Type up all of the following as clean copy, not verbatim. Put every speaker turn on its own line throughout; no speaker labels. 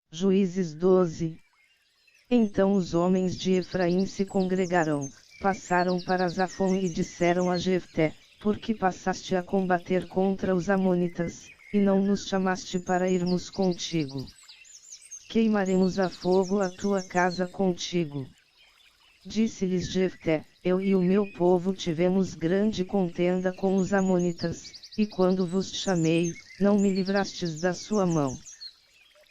Juízes 12. Então os homens de Efraim se congregaram, passaram para Zafon e disseram a Jefté: por que passaste a combater contra os amonitas, e não nos chamaste para irmos contigo? Queimaremos a fogo a tua casa contigo. Disse-lhes Jefté: eu e o meu povo tivemos grande contenda com os amonitas, e quando vos chamei, não me livrastes da sua mão.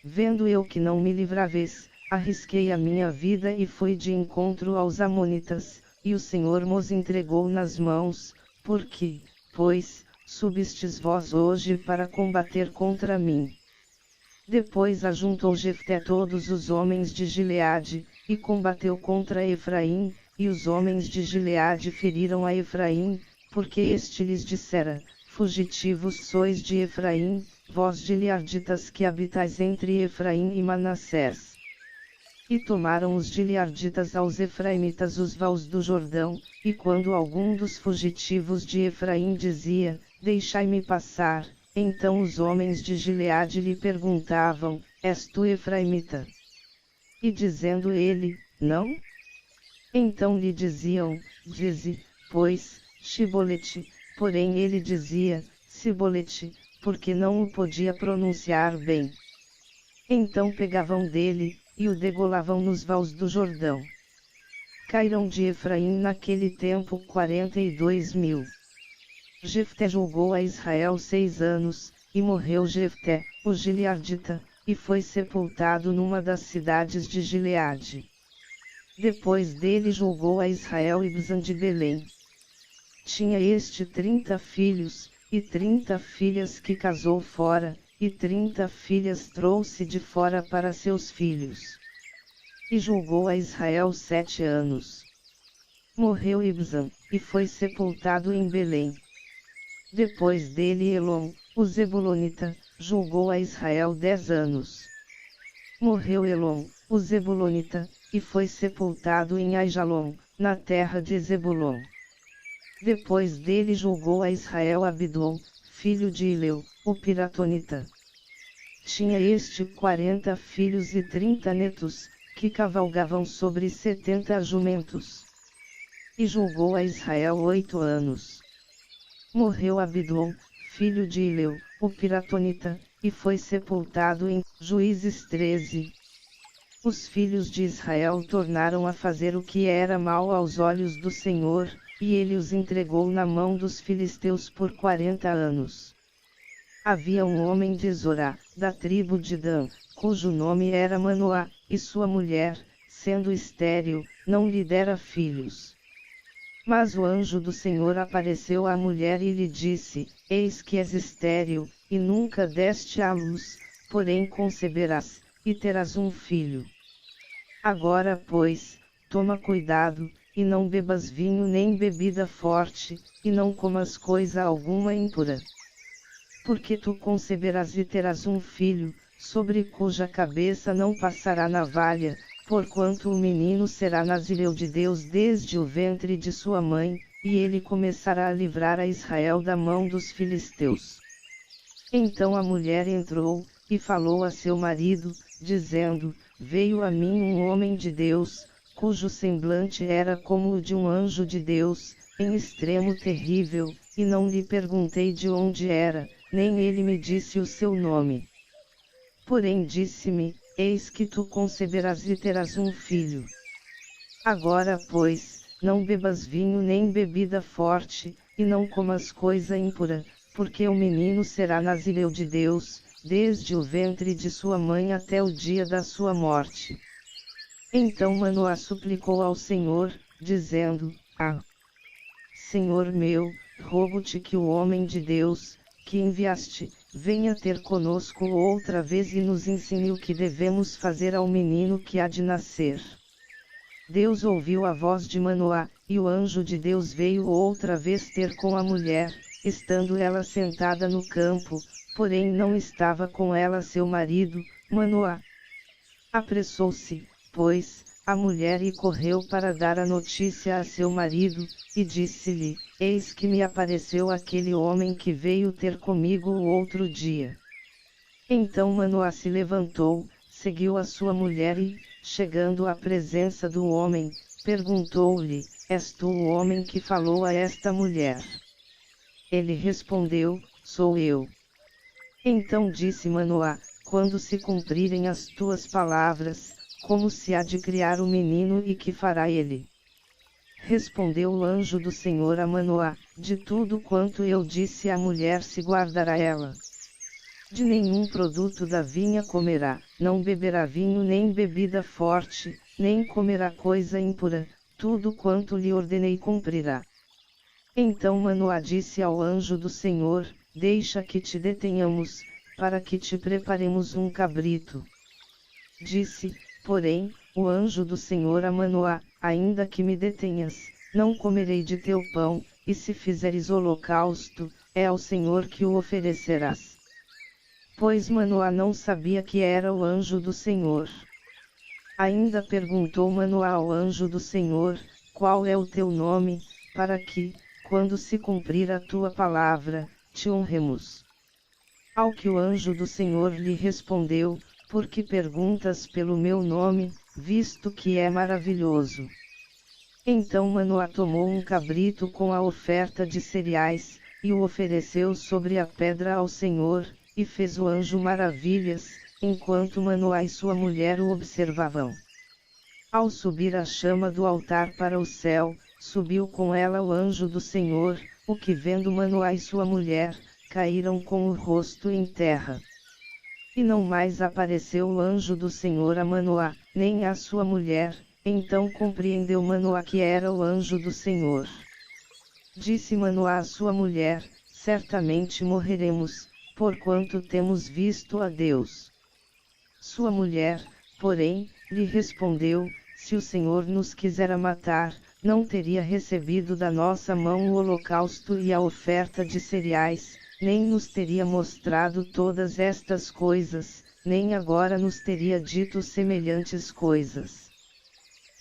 Vendo eu que não me livraveis, arrisquei a minha vida e fui de encontro aos amonitas, e o Senhor mos entregou nas mãos, porque, pois, subistes vós hoje para combater contra mim. Depois ajuntou Jefté todos os homens de Gileade, e combateu contra Efraim, e os homens de Gileade feriram a Efraim, porque este lhes dissera: fugitivos sois de Efraim, vós gileaditas que habitais entre Efraim e Manassés. E tomaram os gileaditas aos efraimitas os vales do Jordão, e quando algum dos fugitivos de Efraim dizia: deixai-me passar, então os homens de Gileade lhe perguntavam: és tu efraimita? E dizendo ele: não? Então lhe diziam: dize, pois, Shibolete, porém ele dizia: Sibolete, porque não o podia pronunciar bem. Então pegavam dele, e o degolavam nos vales do Jordão. Caíram de Efraim naquele tempo 42.000. Jefté julgou a Israel 6 anos, e morreu Jefté, o gileadita, e foi sepultado numa das cidades de Gileade. Depois dele julgou a Israel Ibzan de Belém. Tinha este 30 filhos, e 30 filhas que casou fora, e 30 filhas trouxe de fora para seus filhos. E julgou a Israel 7 anos. Morreu Ibzan, e foi sepultado em Belém. Depois dele Elon, o Zebulonita, julgou a Israel 10 anos. Morreu Elon, o Zebulonita, e foi sepultado em Aijalon, na terra de Zebulon. Depois dele julgou a Israel Abidom, filho de Ileu, o Piratonita. Tinha este 40 filhos e 30 netos, que cavalgavam sobre 70 jumentos. E julgou a Israel 8 anos. Morreu Abidom, filho de Ileu, o Piratonita, e foi sepultado em Juízes 13. Os filhos de Israel tornaram a fazer o que era mal aos olhos do Senhor, e ele os entregou na mão dos filisteus por 40 anos. Havia um homem de Zorá, da tribo de Dan, cujo nome era Manoá, e sua mulher, sendo estéril, não lhe dera filhos. Mas o anjo do Senhor apareceu à mulher e lhe disse: eis que és estéril, e nunca deste à luz, porém conceberás, e terás um filho. Agora pois, toma cuidado, e não bebas vinho nem bebida forte, e não comas coisa alguma impura. Porque tu conceberás e terás um filho, sobre cuja cabeça não passará navalha, porquanto o menino será nazireu de Deus desde o ventre de sua mãe, e ele começará a livrar a Israel da mão dos filisteus. Então a mulher entrou, e falou a seu marido, dizendo: veio a mim um homem de Deus, cujo semblante era como o de um anjo de Deus, em extremo terrível, e não lhe perguntei de onde era, nem ele me disse o seu nome. Porém disse-me: eis que tu conceberás e terás um filho. Agora pois, não bebas vinho nem bebida forte, e não comas coisa impura, porque o menino será nazireu de Deus, desde o ventre de sua mãe até o dia da sua morte. Então Manoá suplicou ao Senhor, dizendo: Senhor meu, rogo-te que o homem de Deus, que enviaste, venha ter conosco outra vez e nos ensine o que devemos fazer ao menino que há de nascer. Deus ouviu a voz de Manoá, e o anjo de Deus veio outra vez ter com a mulher, estando ela sentada no campo, porém não estava com ela seu marido, Manoá. Apressou-se, pois, a mulher e correu para dar a notícia a seu marido, e disse-lhe: Eis que me apareceu aquele homem que veio ter comigo o outro dia. Então Manoá se levantou, seguiu a sua mulher e, chegando à presença do homem, perguntou-lhe: És tu o homem que falou a esta mulher? Ele respondeu: Sou eu. Então disse Manoá: Quando se cumprirem as tuas palavras, como se há de criar o menino e que fará ele? Respondeu o anjo do Senhor a Manoá: De tudo quanto eu disse à mulher se guardará ela. De nenhum produto da vinha comerá, não beberá vinho nem bebida forte, nem comerá coisa impura, tudo quanto lhe ordenei cumprirá. Então Manoá disse ao anjo do Senhor: Deixa que te detenhamos, para que te preparemos um cabrito. Disse, porém, o anjo do Senhor a Manoá: Ainda que me detenhas, não comerei de teu pão, e se fizeres holocausto, é ao Senhor que o oferecerás. Pois Manoá não sabia que era o anjo do Senhor. Ainda perguntou Manoá ao anjo do Senhor: Qual é o teu nome, para que, quando se cumprir a tua palavra, te honremos? Ao que o anjo do Senhor lhe respondeu: Por que perguntas pelo meu nome, visto que é maravilhoso? Então Manoá tomou um cabrito com a oferta de cereais, e o ofereceu sobre a pedra ao Senhor, e fez o anjo maravilhas, enquanto Manoá e sua mulher o observavam. Ao subir a chama do altar para o céu, subiu com ela o anjo do Senhor, o que vendo Manoá e sua mulher, caíram com o rosto em terra. E não mais apareceu o anjo do Senhor a Manoá, nem a sua mulher. Então compreendeu Manoá que era o anjo do Senhor. Disse Manoá à sua mulher: Certamente morreremos, porquanto temos visto a Deus. Sua mulher, porém, lhe respondeu: Se o Senhor nos quisera matar, não teria recebido da nossa mão o holocausto e a oferta de cereais, nem nos teria mostrado todas estas coisas, nem agora nos teria dito semelhantes coisas.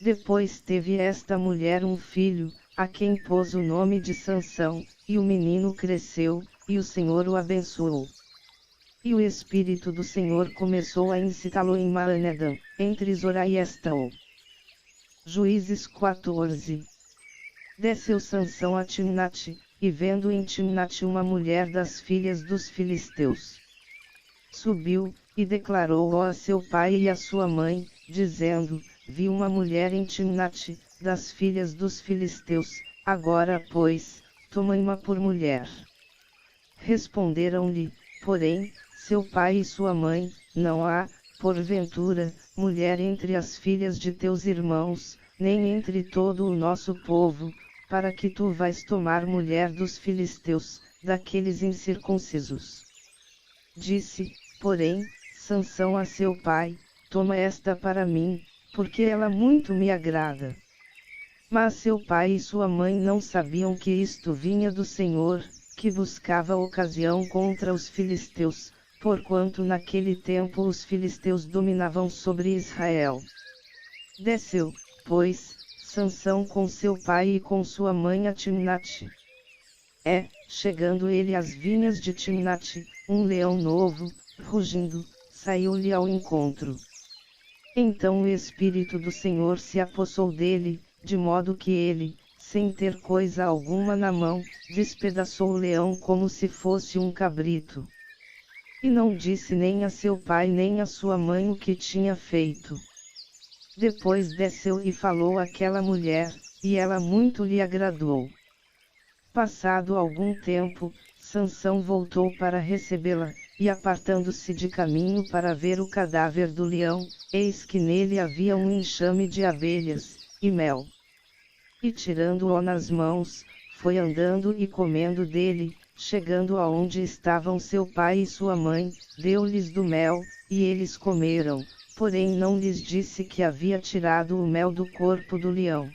Depois teve esta mulher um filho, a quem pôs o nome de Sansão, e o menino cresceu, e o Senhor o abençoou. E o Espírito do Senhor começou a incitá-lo em Maanedã, entre Zorá e Estaol. Juízes 14. Desceu Sansão a Timnate, e vendo em Timnate uma mulher das filhas dos filisteus. Subiu, e declarou-o a seu pai e a sua mãe, dizendo: Vi uma mulher em Timnate, das filhas dos filisteus, agora pois, tomai-ma por mulher. Responderam-lhe, porém, seu pai e sua mãe: Não há, porventura, mulher entre as filhas de teus irmãos, nem entre todo o nosso povo, para que tu vais tomar mulher dos filisteus, daqueles incircuncisos. Disse, porém, Sansão a seu pai: Toma esta para mim, porque ela muito me agrada. Mas seu pai e sua mãe não sabiam que isto vinha do Senhor, que buscava ocasião contra os filisteus, porquanto naquele tempo os filisteus dominavam sobre Israel. Desceu, pois, Sansão com seu pai e com sua mãe a Timnate. Chegando ele às vinhas de Timnate, um leão novo, rugindo, saiu-lhe ao encontro. Então o Espírito do Senhor se apossou dele, de modo que ele, sem ter coisa alguma na mão, despedaçou o leão como se fosse um cabrito. E não disse nem a seu pai nem a sua mãe o que tinha feito. Depois desceu e falou àquela mulher, e ela muito lhe agradou. Passado algum tempo, Sansão voltou para recebê-la, e apartando-se de caminho para ver o cadáver do leão, eis que nele havia um enxame de abelhas, e mel. E tirando-o nas mãos, foi andando e comendo dele, chegando aonde estavam seu pai e sua mãe, deu-lhes do mel, e eles comeram, porém não lhes disse que havia tirado o mel do corpo do leão.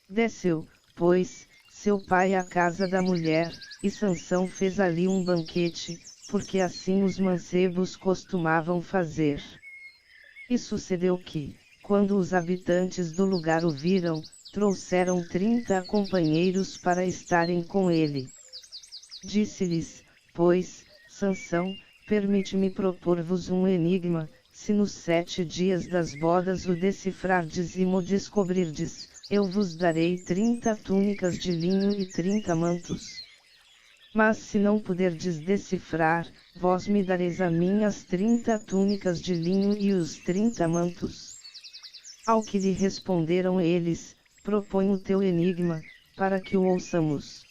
Desceu, pois, seu pai à casa da mulher, e Sansão fez ali um banquete, porque assim os mancebos costumavam fazer. E sucedeu que, quando os habitantes do lugar o viram, trouxeram 30 companheiros para estarem com ele. Disse-lhes, pois, Sansão, permite-me propor-vos um enigma, se nos 7 dias das bodas o decifrardes e mo descobrirdes, eu vos darei 30 túnicas de linho e 30 mantos. Mas se não puderdes decifrar, vós me dareis a mim as 30 túnicas de linho e os 30 mantos. Ao que lhe responderam eles, propõe o teu enigma, para que o ouçamos.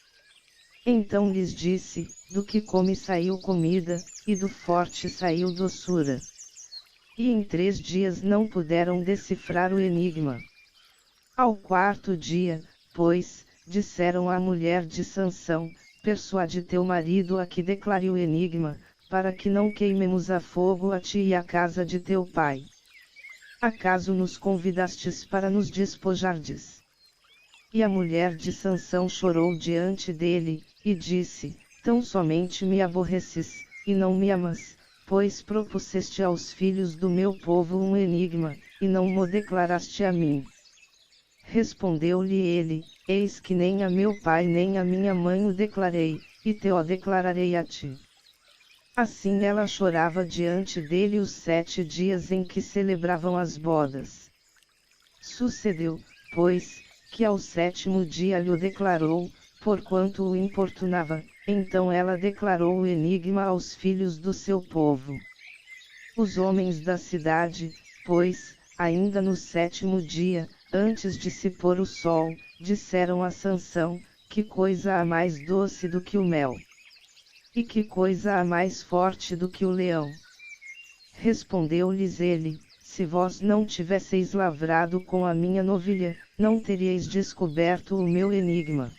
Então lhes disse, do que come saiu comida, e do forte saiu doçura. E em 3 dias não puderam decifrar o enigma. Ao 4º dia, pois, disseram à mulher de Sansão, persuade teu marido a que declare o enigma, para que não queimemos a fogo a ti e à casa de teu pai. Acaso nos convidastes para nos despojardes? E a mulher de Sansão chorou diante dele, e disse, tão somente me aborreces, e não me amas, pois propuseste aos filhos do meu povo um enigma, e não mo declaraste a mim. Respondeu-lhe ele, eis que nem a meu pai nem a minha mãe o declarei, e te o declararei a ti. Assim ela chorava diante dele os 7 dias em que celebravam as bodas. Sucedeu, pois, que ao 7º dia lhe o declarou, porquanto o importunava, então ela declarou o enigma aos filhos do seu povo. Os homens da cidade, pois, ainda no 7º dia, antes de se pôr o sol, disseram a Sansão, que coisa há mais doce do que o mel? E que coisa há mais forte do que o leão? Respondeu-lhes ele, se vós não tivesseis lavrado com a minha novilha, não teríeis descoberto o meu enigma.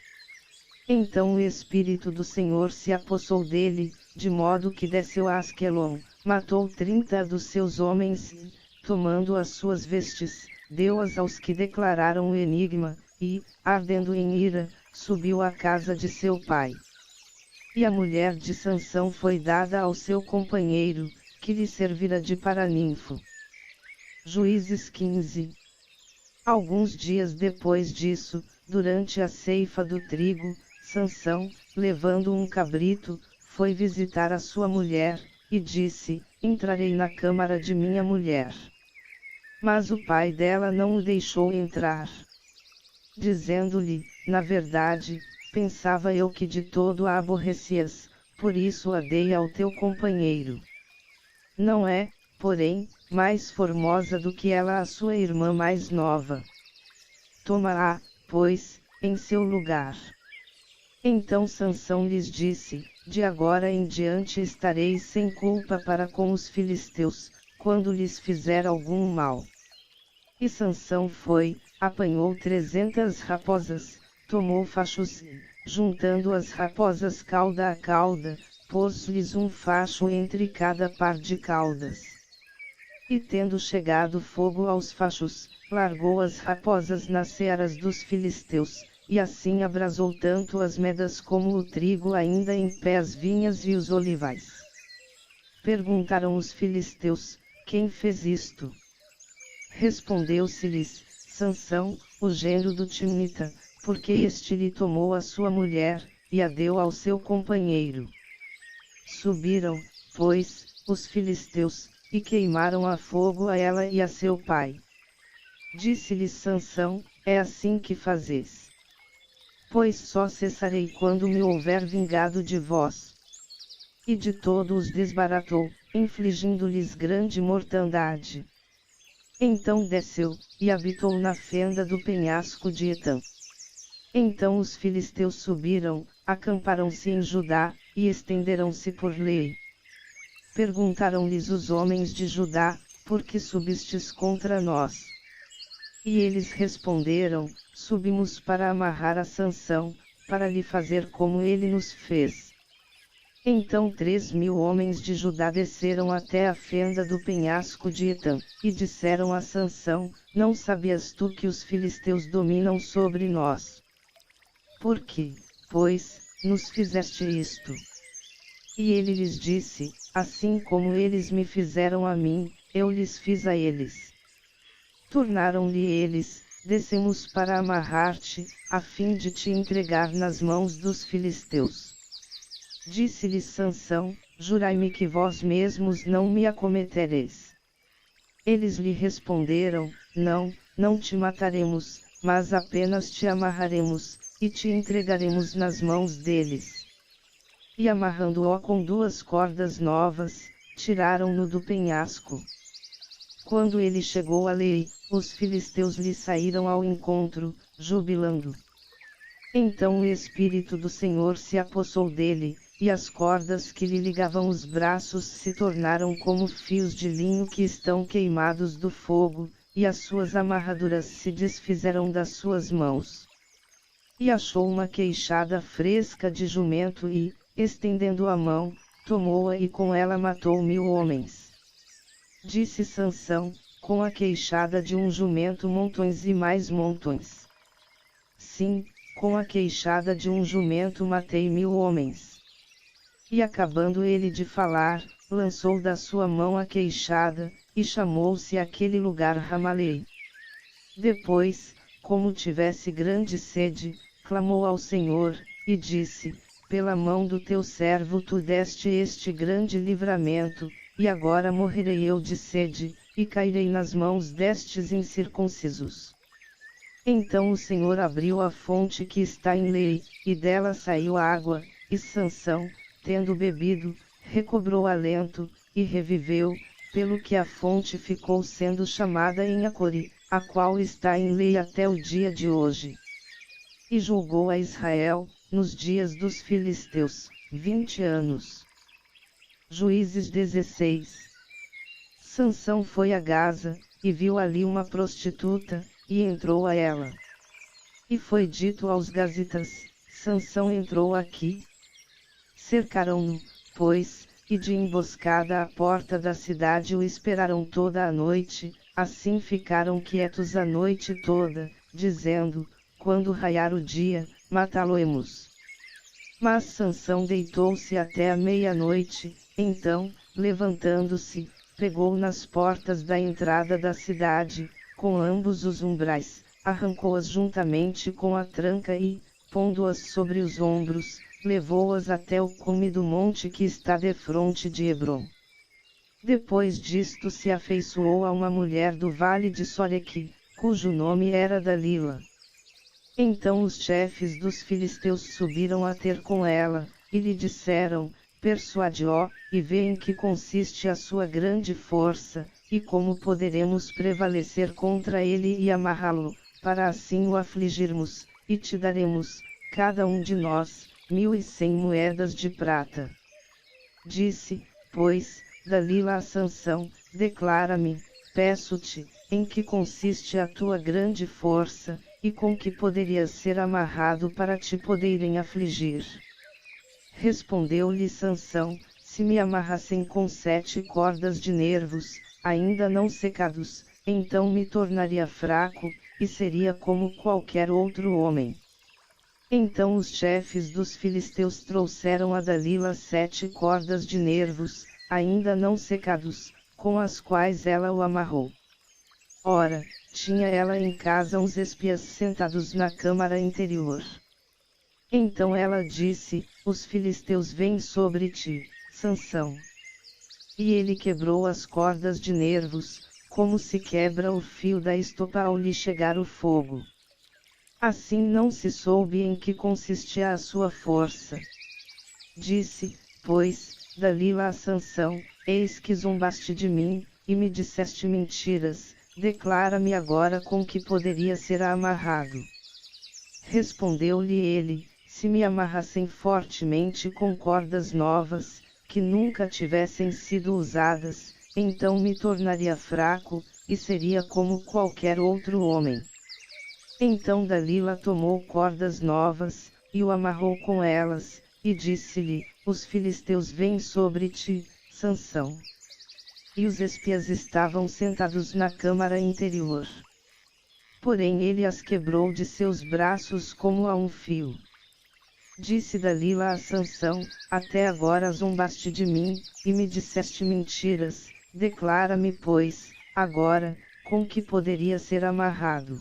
Então o Espírito do Senhor se apossou dele, de modo que desceu a Asquelon, matou 30 dos seus homens e, tomando as suas vestes, deu-as aos que declararam o enigma, e, ardendo em ira, subiu à casa de seu pai. E a mulher de Sansão foi dada ao seu companheiro, que lhe servira de paraninfo. Juízes 15. Alguns dias depois disso, durante a ceifa do trigo, Sansão, levando um cabrito, foi visitar a sua mulher, e disse, entrarei na câmara de minha mulher. Mas o pai dela não o deixou entrar. Dizendo-lhe, na verdade, pensava eu que de todo a aborrecias, por isso a dei ao teu companheiro. Não é, porém, mais formosa do que ela a sua irmã mais nova. Toma-a, pois, em seu lugar. Então Sansão lhes disse, de agora em diante estareis sem culpa para com os filisteus, quando lhes fizer algum mal. E Sansão foi, apanhou 300 raposas, tomou fachos e, juntando as raposas cauda a cauda, pôs-lhes um facho entre cada par de caudas. E tendo chegado fogo aos fachos, largou as raposas nas searas dos filisteus, e assim abrasou tanto as medas como o trigo ainda em pé as vinhas e os olivais. Perguntaram os filisteus, quem fez isto? Respondeu-se-lhes, Sansão, o genro do Timnita, porque este lhe tomou a sua mulher, e a deu ao seu companheiro. Subiram, pois, os filisteus, e queimaram a fogo a ela e a seu pai. Disse-lhes Sansão, é assim que fazes. Pois só cessarei quando me houver vingado de vós. E de todo os desbaratou, infligindo-lhes grande mortandade. Então desceu, e habitou na fenda do penhasco de Etã. Então os filisteus subiram, acamparam-se em Judá, e estenderam-se por lei. Perguntaram-lhes os homens de Judá, por que subistes contra nós? E eles responderam, subimos para amarrar a Sansão, para lhe fazer como ele nos fez. Então 3.000 homens de Judá desceram até a fenda do penhasco de Etam, e disseram a Sansão: Não sabias tu que os filisteus dominam sobre nós? Por que, pois, nos fizeste isto? E ele lhes disse: Assim como eles me fizeram a mim, eu lhes fiz a eles. Tornaram-lhe eles: Descemos para amarrar-te, a fim de te entregar nas mãos dos filisteus. Disse-lhes Sansão: Jurai-me que vós mesmos não me acometereis. Eles lhe responderam: Não, não te mataremos, mas apenas te amarraremos, e te entregaremos nas mãos deles. E amarrando-o com 2 cordas novas, tiraram-no do penhasco. Quando ele chegou a Lei, os filisteus lhe saíram ao encontro, jubilando. Então o Espírito do Senhor se apossou dele, e as cordas que lhe ligavam os braços se tornaram como fios de linho que estão queimados do fogo, e as suas amarraduras se desfizeram das suas mãos. E achou uma queixada fresca de jumento e, estendendo a mão, tomou-a e com ela matou 1000 homens. Disse Sansão: Com a queixada de um jumento montões e mais montões. Sim, com a queixada de um jumento matei 1000 homens. E acabando ele de falar, lançou da sua mão a queixada, e chamou-se aquele lugar Ramalei. Depois, como tivesse grande sede, clamou ao Senhor, e disse: Pela mão do teu servo tu deste este grande livramento, e agora morrerei eu de sede, e cairei nas mãos destes incircuncisos. Então o Senhor abriu a fonte que está em Lei, e dela saiu água, e Sansão, tendo bebido, recobrou alento, e reviveu, pelo que a fonte ficou sendo chamada em Acori, a qual está em Lei até o dia de hoje. E julgou a Israel, nos dias dos filisteus, 20 anos. Juízes 16. Sansão foi a Gaza, e viu ali uma prostituta, e entrou a ela. E foi dito aos gazitas: Sansão entrou aqui. Cercaram-no, pois, e de emboscada à porta da cidade o esperaram toda a noite, assim ficaram quietos a noite toda, dizendo: Quando raiar o dia, matá-lo-emos. Mas Sansão deitou-se até a meia-noite, então, levantando-se, pegou nas portas da entrada da cidade, com ambos os umbrais, arrancou-as juntamente com a tranca e, pondo-as sobre os ombros, levou-as até o cume do monte que está defronte de Hebrom. Depois disto se afeiçoou a uma mulher do vale de Soreque, cujo nome era Dalila. Então os chefes dos filisteus subiram a ter com ela, e lhe disseram: Persuade-o, e vê em que consiste a sua grande força, e como poderemos prevalecer contra ele e amarrá-lo, para assim o afligirmos, e te daremos, cada um de nós, 1.100 moedas de prata. Disse, pois, Dalila a Sansão: Declara-me, peço-te, em que consiste a tua grande força, e com que poderias ser amarrado para te poderem afligir. Respondeu-lhe Sansão: Se me amarrassem com 7 cordas de nervos, ainda não secados, então me tornaria fraco, e seria como qualquer outro homem. Então os chefes dos filisteus trouxeram a Dalila 7 cordas de nervos, ainda não secados, com as quais ela o amarrou. Ora, tinha ela em casa uns espias sentados na câmara interior. Então ela disse: Os filisteus vêm sobre ti, Sansão. E ele quebrou as cordas de nervos, como se quebra o fio da estopa ao lhe chegar o fogo. Assim não se soube em que consistia a sua força. Disse, pois, Dalila a Sansão: Eis que zombaste de mim, e me disseste mentiras, declara-me agora com que poderia ser amarrado. Respondeu-lhe ele: Se me amarrassem fortemente com cordas novas, que nunca tivessem sido usadas, então me tornaria fraco, e seria como qualquer outro homem. Então Dalila tomou cordas novas, e o amarrou com elas, e disse-lhe: Os filisteus vêm sobre ti, Sansão. E os espias estavam sentados na câmara interior. Porém ele as quebrou de seus braços como a um fio. Disse Dalila a Sansão: Até agora zombaste de mim, e me disseste mentiras, declara-me pois, agora, com que poderia ser amarrado.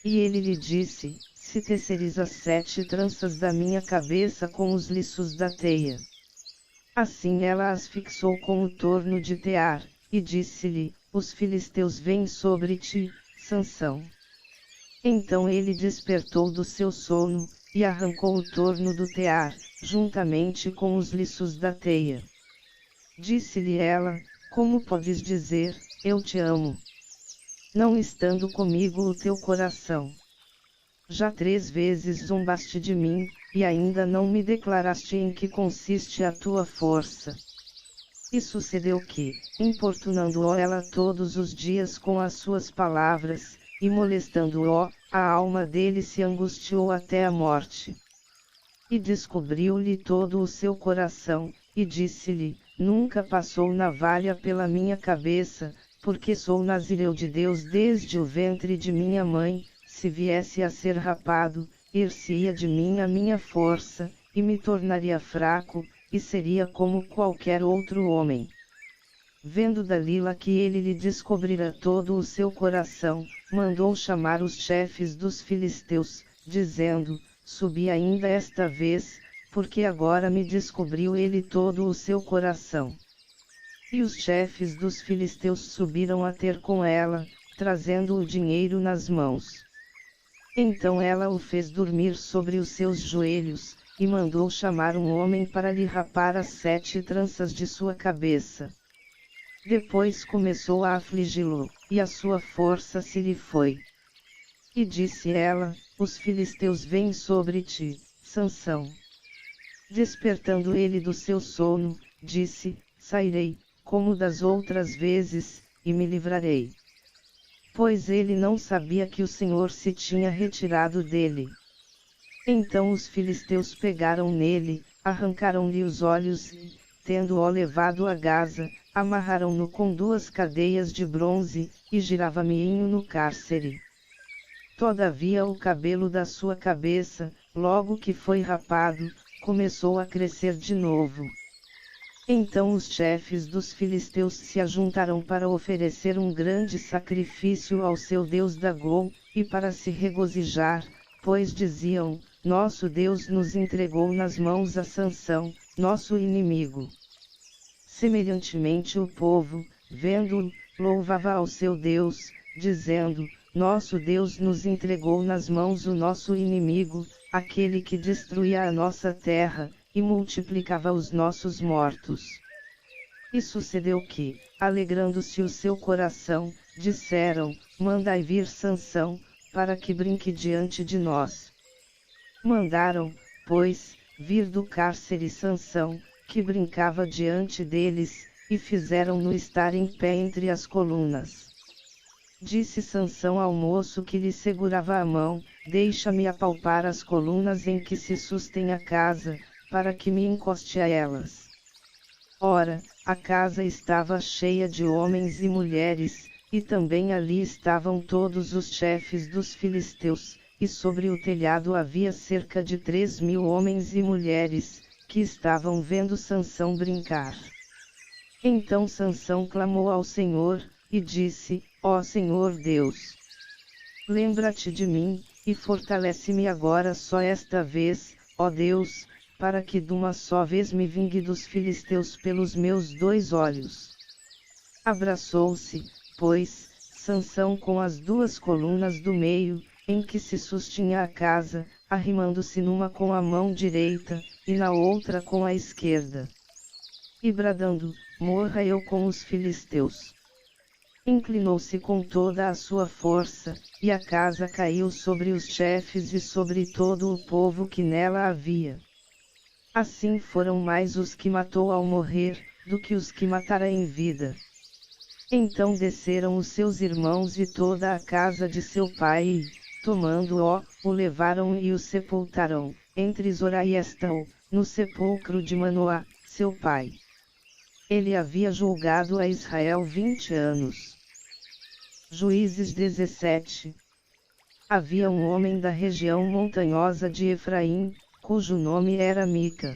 E ele lhe disse: Se teceres as 7 tranças da minha cabeça com os liços da teia. Assim ela as fixou com o torno de tear, e disse-lhe: Os filisteus vêm sobre ti, Sansão. Então ele despertou do seu sono, e arrancou o torno do tear, juntamente com os liços da teia. Disse-lhe ela: Como podes dizer, eu te amo, não estando comigo o teu coração? Já 3 vezes zombaste de mim, e ainda não me declaraste em que consiste a tua força. E sucedeu que, importunando-o ela todos os dias com as suas palavras, e molestando-o, a alma dele se angustiou até a morte. E descobriu-lhe todo o seu coração, e disse-lhe: Nunca passou navalha pela minha cabeça, porque sou nazireu de Deus desde o ventre de minha mãe. Se viesse a ser rapado, ir-se-ia de mim a minha força, e me tornaria fraco, e seria como qualquer outro homem. Vendo Dalila que ele lhe descobrira todo o seu coração, mandou chamar os chefes dos filisteus, dizendo: Subi ainda esta vez, porque agora me descobriu ele todo o seu coração. E os chefes dos filisteus subiram a ter com ela, trazendo o dinheiro nas mãos. Então ela o fez dormir sobre os seus joelhos, e mandou chamar um homem para lhe rapar as 7 tranças de sua cabeça. Depois começou a afligi-lo, e a sua força se lhe foi. E disse ela: Os filisteus vêm sobre ti, Sansão. Despertando ele do seu sono, disse: Sairei, como das outras vezes, e me livrarei. Pois ele não sabia que o Senhor se tinha retirado dele. Então os filisteus pegaram nele, arrancaram-lhe os olhos e, tendo-o levado a Gaza, amarraram-no com 2 cadeias de bronze, e girava-meinho no cárcere. Todavia o cabelo da sua cabeça, logo que foi rapado, começou a crescer de novo. Então os chefes dos filisteus se ajuntaram para oferecer um grande sacrifício ao seu Deus Dagom, e para se regozijar, pois diziam: Nosso Deus nos entregou nas mãos a Sansão, nosso inimigo. Semelhantemente o povo, vendo-o, louvava ao seu Deus, dizendo: Nosso Deus nos entregou nas mãos o nosso inimigo, aquele que destruía a nossa terra, e multiplicava os nossos mortos. E sucedeu que, alegrando-se o seu coração, disseram: Mandai vir Sansão, para que brinque diante de nós. Mandaram, pois, vir do cárcere Sansão, que brincava diante deles, e fizeram-no estar em pé entre as colunas. Disse Sansão ao moço que lhe segurava a mão: Deixa-me apalpar as colunas em que se sustém a casa, para que me encoste a elas. Ora, a casa estava cheia de homens e mulheres, e também ali estavam todos os chefes dos filisteus, e sobre o telhado havia cerca de 3.000 homens e mulheres, que estavam vendo Sansão brincar. Então Sansão clamou ao Senhor, e disse: Ó Senhor Deus, lembra-te de mim, e fortalece-me agora só esta vez, ó Deus, para que de uma só vez me vingue dos filisteus pelos meus 2 olhos. Abraçou-se, pois, Sansão com as 2 colunas do meio, em que se sustinha a casa, arrimando-se numa com a mão direita, e na outra com a esquerda. E bradando: Morra eu com os filisteus. Inclinou-se com toda a sua força, e a casa caiu sobre os chefes e sobre todo o povo que nela havia. Assim foram mais os que matou ao morrer, do que os que matara em vida. Então desceram os seus irmãos e toda a casa de seu pai e, tomando-o, o levaram e o sepultaram, entre Zorá e Estaol, no sepulcro de Manoá, seu pai. Ele havia julgado a Israel 20 anos. Juízes 17. Havia um homem da região montanhosa de Efraim, cujo nome era Mica.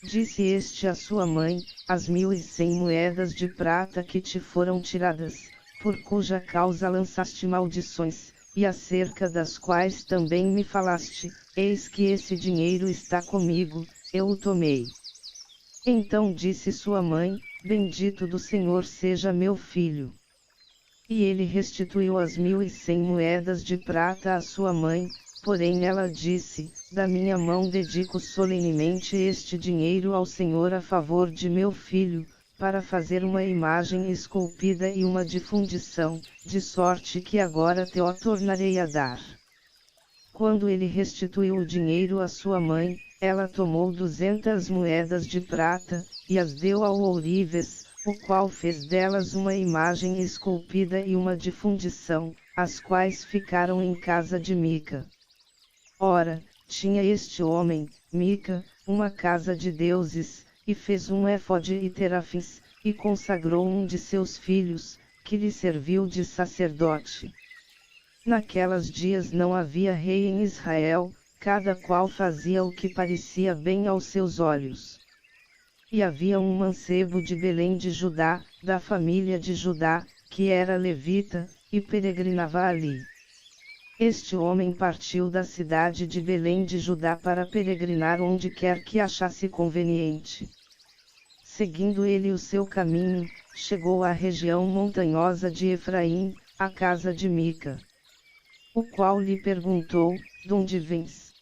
Disse este à sua mãe: as 1.100 moedas de prata que te foram tiradas, por cuja causa lançaste maldições, e acerca das quais também me falaste, eis que esse dinheiro está comigo, eu o tomei. Então disse sua mãe: bendito do Senhor seja meu filho. E ele restituiu as 1.100 moedas de prata à sua mãe, porém ela disse: da minha mão dedico solenemente este dinheiro ao Senhor a favor de meu filho, para fazer uma imagem esculpida e uma de fundição, de sorte que agora te o tornarei a dar. Quando ele restituiu o dinheiro à sua mãe, ela tomou 200 moedas de prata, e as deu ao ourives, o qual fez delas uma imagem esculpida e uma de fundição, as quais ficaram em casa de Mica. Ora, tinha este homem, Mica, uma casa de deuses, e fez um éfode e terafins, e consagrou um de seus filhos, que lhe serviu de sacerdote. Naquelas dias não havia rei em Israel, cada qual fazia o que parecia bem aos seus olhos. E havia um mancebo de Belém de Judá, da família de Judá, que era levita, e peregrinava ali. Este homem partiu da cidade de Belém de Judá para peregrinar onde quer que achasse conveniente. Seguindo ele o seu caminho, chegou à região montanhosa de Efraim, à casa de Mica. O qual lhe perguntou: donde vens?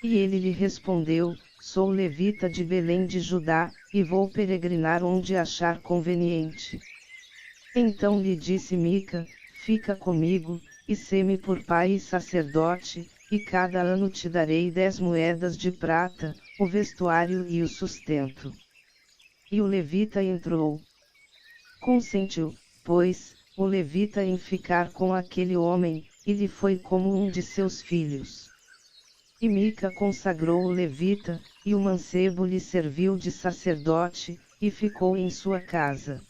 E ele lhe respondeu: sou levita de Belém de Judá, e vou peregrinar onde achar conveniente. Então lhe disse Mica: fica comigo, e sê-me por pai e sacerdote, e cada ano te darei 10 moedas de prata, o vestuário e o sustento. E o levita entrou. Consentiu, pois, o levita em ficar com aquele homem, e lhe foi como um de seus filhos. E Mica consagrou o levita, e o mancebo lhe serviu de sacerdote, e ficou em sua casa.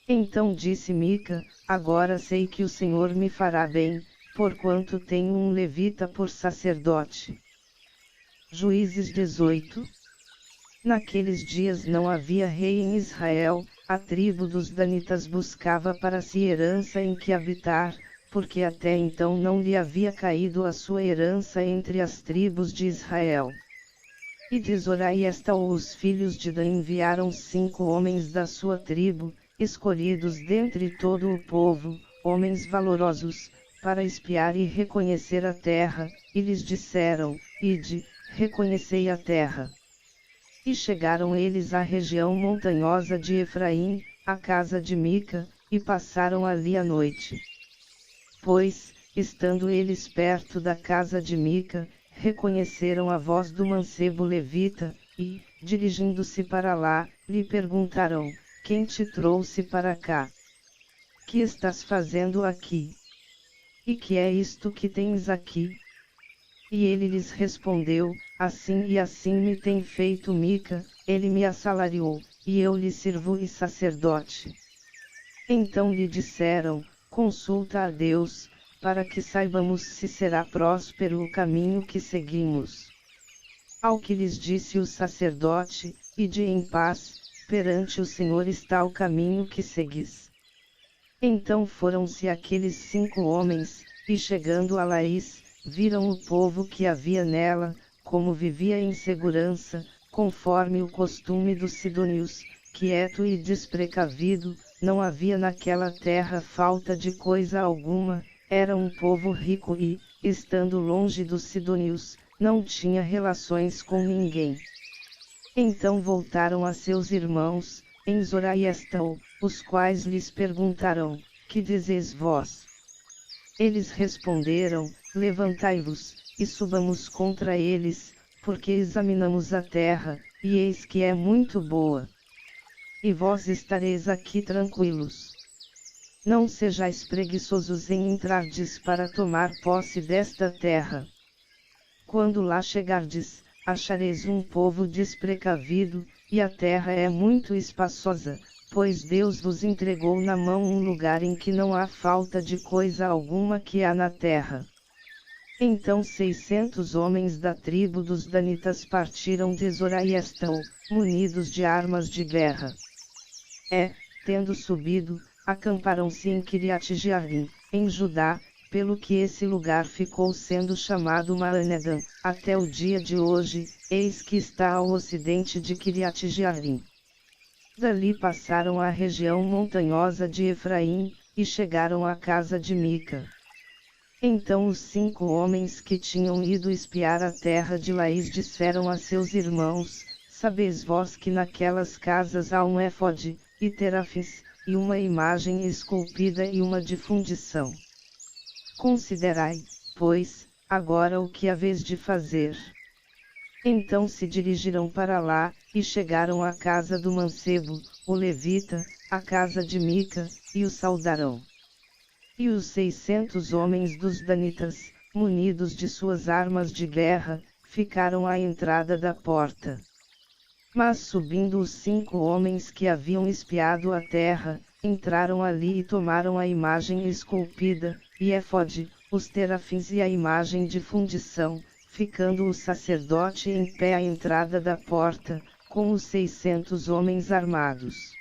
Então disse Mica: agora sei que o Senhor me fará bem, porquanto tenho um levita por sacerdote. Juízes 18. Naqueles dias não havia rei em Israel, a tribo dos danitas buscava para si herança em que habitar, porque até então não lhe havia caído a sua herança entre as tribos de Israel. E de Zorá e Estaol os filhos de Dan enviaram 5 homens da sua tribo, escolhidos dentre todo o povo, homens valorosos, para espiar e reconhecer a terra, e lhes disseram: ide, reconhecei a terra. E chegaram eles à região montanhosa de Efraim, à casa de Mica, e passaram ali a noite. Pois, estando eles perto da casa de Mica, reconheceram a voz do mancebo levita, e, dirigindo-se para lá, lhe perguntaram: quem te trouxe para cá? Que estás fazendo aqui? E que é isto que tens aqui? E ele lhes respondeu: assim e assim me tem feito Mica, ele me assalariou, e eu lhe sirvo e sacerdote. Então lhe disseram: consulta a Deus, para que saibamos se será próspero o caminho que seguimos. Ao que lhes disse o sacerdote: ide em paz, perante o Senhor está o caminho que seguis. Então foram-se aqueles 5 homens, e chegando a Laís, viram o povo que havia nela, como vivia em segurança, conforme o costume dos sidônios, quieto e desprecavido, não havia naquela terra falta de coisa alguma, era um povo rico e, estando longe dos sidônios, não tinha relações com ninguém. Então voltaram a seus irmãos, em Zorá e Estaol, os quais lhes perguntaram: que dizeis vós? Eles responderam: levantai-vos, e subamos contra eles, porque examinamos a terra, e eis que é muito boa. E vós estareis aqui tranquilos. Não sejais preguiçosos em entrardes para tomar posse desta terra. Quando lá chegardes, achareis um povo desprecavido, e a terra é muito espaçosa, pois Deus vos entregou na mão um lugar em que não há falta de coisa alguma que há na terra. Então 600 homens da tribo dos danitas partiram de Zorá e estão, munidos de armas de guerra. Tendo subido, acamparam-se em Kiriat-Jearim, em Judá, pelo que esse lugar ficou sendo chamado Maanedã, até o dia de hoje, eis que está ao ocidente de Kiriat-Jearim. Dali passaram à região montanhosa de Efraim, e chegaram à casa de Mica. Então os 5 homens que tinham ido espiar a terra de Laís disseram a seus irmãos: Sabeis vós que naquelas casas há um éfode, e terafins, e uma imagem esculpida e uma de fundição. Considerai, pois, agora o que haveis de fazer. Então se dirigiram para lá, e chegaram à casa do mancebo, o levita, à casa de Mica, e o saudaram. E os 600 homens dos danitas, munidos de suas armas de guerra, ficaram à entrada da porta. Mas subindo os 5 homens que haviam espiado a terra, entraram ali e tomaram a imagem esculpida, e éfode, os terafins e a imagem de fundição, ficando o sacerdote em pé à entrada da porta, com os 600 homens armados.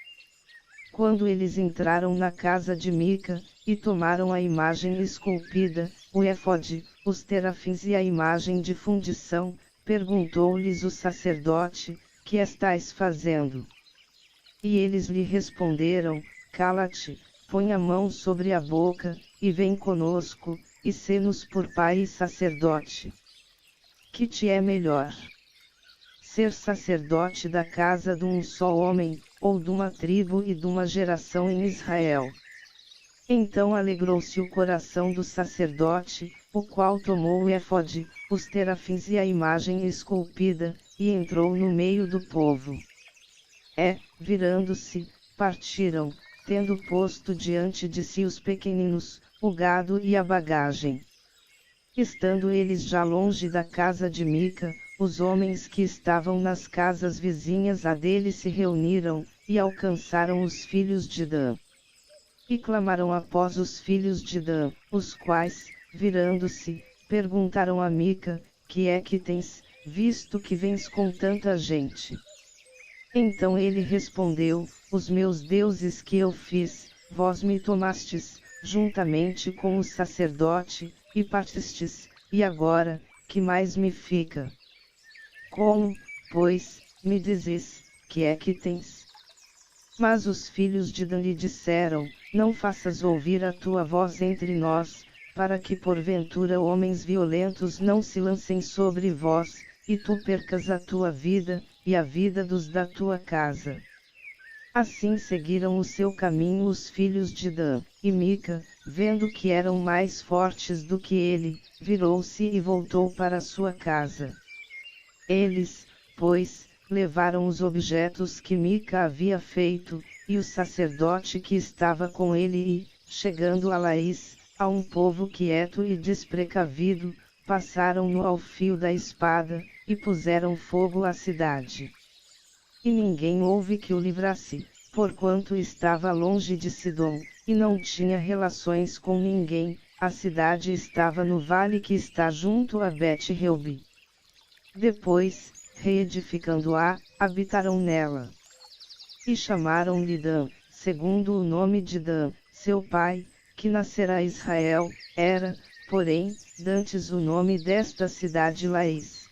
Quando eles entraram na casa de Mica, e tomaram a imagem esculpida, o éfode, os terafins e a imagem de fundição, perguntou-lhes o sacerdote: Que estais fazendo? E eles lhe responderam: Cala-te, põe a mão sobre a boca, e vem conosco, e sê-nos por pai e sacerdote. Que te é melhor? Ser sacerdote da casa de um só homem, ou de uma tribo e de uma geração em Israel? Então alegrou-se o coração do sacerdote, o qual tomou o éfode, os terafins e a imagem esculpida, e entrou no meio do povo. Virando-se, partiram, tendo posto diante de si os pequeninos, o gado e a bagagem. Estando eles já longe da casa de Mica, os homens que estavam nas casas vizinhas a dele se reuniram, e alcançaram os filhos de Dan. E clamaram após os filhos de Dan, os quais, virando-se, perguntaram a Mica: Que é que tens, visto que vens com tanta gente? Então ele respondeu: Os meus deuses que eu fiz, vós me tomastes, juntamente com o sacerdote, e partistes, e agora, que mais me fica? Como, pois, me dizes, que é que tens? Mas os filhos de Dan lhe disseram: Não faças ouvir a tua voz entre nós, para que porventura homens violentos não se lancem sobre vós, e tu percas a tua vida, e a vida dos da tua casa. Assim seguiram o seu caminho os filhos de Dan, e Mica, vendo que eram mais fortes do que ele, virou-se e voltou para sua casa. Eles, pois, levaram os objetos que Mica havia feito, e o sacerdote que estava com ele e, chegando a Laís, a um povo quieto e desprecavido, passaram-no ao fio da espada, e puseram fogo à cidade. E ninguém houve que o livrasse, porquanto estava longe de Sidom, e não tinha relações com ninguém. A cidade estava no vale que está junto a Bet-Reobi. Depois, reedificando-a, habitaram nela. E chamaram-lhe Dan, segundo o nome de Dan, seu pai, que nascerá Israel. Era, porém, dantes o nome desta cidade Laís.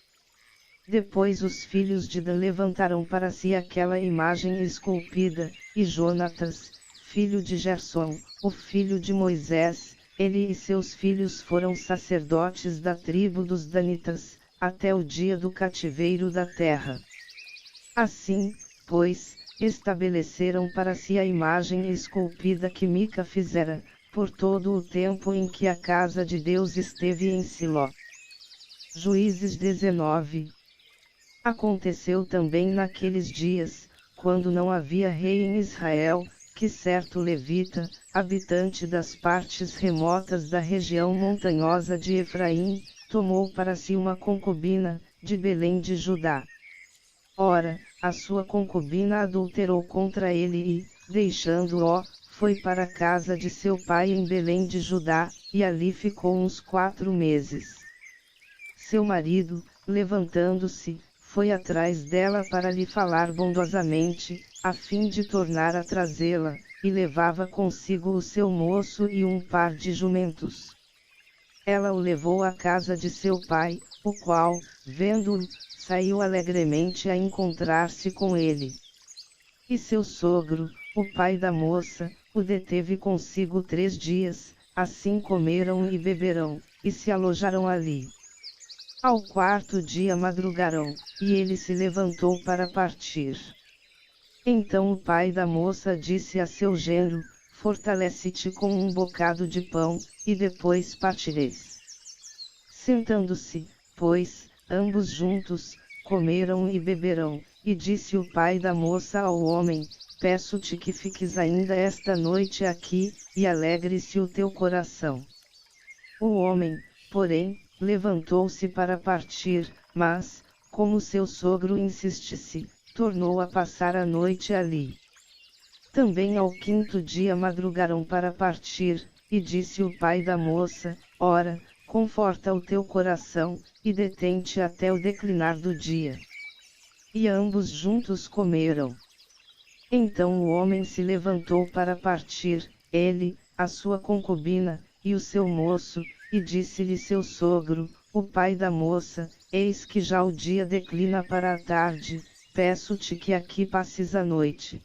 Depois os filhos de Dan levantaram para si aquela imagem esculpida, e Jonatas, filho de Gersom, o filho de Moisés, ele e seus filhos foram sacerdotes da tribo dos Danitas, até o dia do cativeiro da terra. Assim, pois, estabeleceram para si a imagem esculpida que Mica fizera, por todo o tempo em que a casa de Deus esteve em Siló. Juízes 19. Aconteceu também naqueles dias, quando não havia rei em Israel, que certo levita, habitante das partes remotas da região montanhosa de Efraim, tomou para si uma concubina, de Belém de Judá. Ora, a sua concubina adulterou contra ele e, deixando-o, foi para a casa de seu pai em Belém de Judá, e ali ficou uns 4 meses. Seu marido, levantando-se, foi atrás dela para lhe falar bondosamente, a fim de tornar a trazê-la, e levava consigo o seu moço e um par de jumentos. Ela o levou à casa de seu pai, o qual, vendo-o, saiu alegremente a encontrar-se com ele. E seu sogro, o pai da moça, o deteve consigo 3 dias, assim comeram e beberam, e se alojaram ali. Ao 4º dia madrugaram, e ele se levantou para partir. Então o pai da moça disse a seu genro, fortalece-te com um bocado de pão, e depois partireis. Sentando-se, pois, ambos juntos, comeram e beberam, e disse o pai da moça ao homem, peço-te que fiques ainda esta noite aqui, e alegre-se o teu coração. O homem, porém, levantou-se para partir, mas, como seu sogro insistisse, tornou a passar a noite ali. Também ao 5º dia madrugaram para partir, e disse o pai da moça, ora, conforta o teu coração, e detém-te até o declinar do dia. E ambos juntos comeram. Então o homem se levantou para partir, ele, a sua concubina, e o seu moço, e disse-lhe seu sogro, o pai da moça, eis que já o dia declina para a tarde, peço-te que aqui passes a noite.